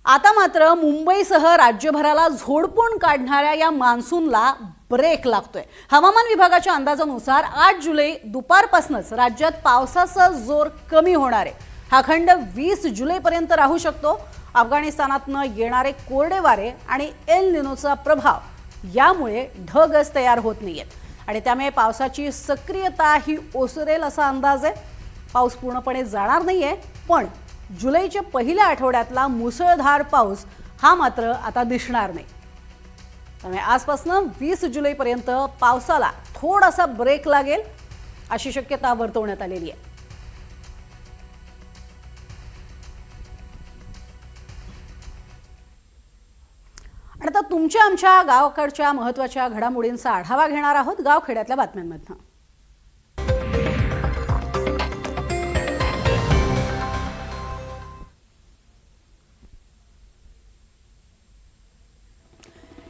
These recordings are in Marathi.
आता मात्र मुंबईसह राज्यभराला झोडपून काढणाऱ्या या मान्सूनला ब्रेक लागतोय। हवामान विभागाच्या अंदाजानुसार 8 जुलै दुपारपासूनच राज्यात पावसाचा जोर कमी होणार आहे। हा खंड 20 जुलैपर्यंत राहू शकतो। अफगाणिस्तानातनं येणारे कोरडे वारे आणि एल निनोचा प्रभाव यामुळे ढगच तयार होत नाहीयेत आणि त्यामुळे पावसाची सक्रियता ही ओसरेल असा अंदाज आहे। पाऊस पूर्णपणे जाणार नाहीये, पण जुलैच्या पहिल्या आठवड्यातला मुसळधार पाऊस हा मात्र आता दिसणार नाही। त्यामुळे आजपासून 20 जुलैपर्यंत पावसाला थोडासा ब्रेक लागेल अशी शक्यता वर्तवण्यात आलेली आहे। आता तुमच्या आमच्या गावाकडच्या महत्त्वाच्या घडामोडींचा आढावा घेणार आहोत गावखेड्यातल्या बातम्यांमधून।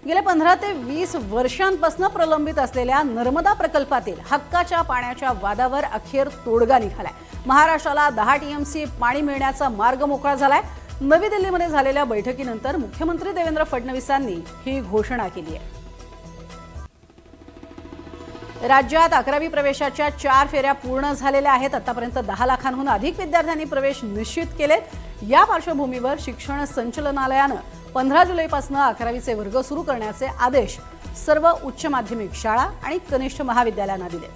गेल्या 15 ते 20 वर्षांपासून प्रलंबित असलेल्या नर्मदा प्रकल्पातील हक्काच्या पाण्याच्या वादावर अखेर तोडगा निघालाय। महाराष्ट्राला 10 टीएमसी पाणी मिळण्याचा मार्ग मोकळा झालाय। नवी दिल्लीमध्ये झालेल्या बैठकीनंतर मुख्यमंत्री देवेंद्र फडणवीसांनी ही घोषणा केली आहे। राज्यात 11वी प्रवेशाच्या 4 फेऱ्या पूर्ण झालेल्या आहेत। आतापर्यंत 10 लाखांहून अधिक विद्यार्थ्यांनी प्रवेश निश्चित केलेत। या पार्श्वभूमीवर शिक्षण संचालनालयाने 15 जुलैपासून 11वीचे वर्ग सुरू करण्याचे आदेश सर्व उच्च माध्यमिक शाळा आणि कनिष्ठ महाविद्यालयांना दिले।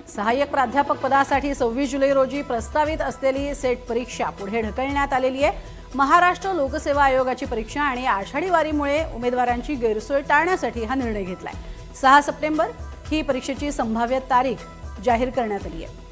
सहाय्यक प्राध्यापक पदासाठी 26 जुलै रोजी प्रस्तावित असलेली सेट परीक्षा पुढे ढकलण्यात आलेली आहे। महाराष्ट्र लोकसेवा आयोगाची परीक्षा आणि आषाढी वारीमुळे उमेदवारांची गैरसोय टाळण्यासाठी हा निर्णय घेतलाय। 6 सप्टेंबर ही परीक्षेची संभाव्य तारीख जाहीर करण्यात आली आहे।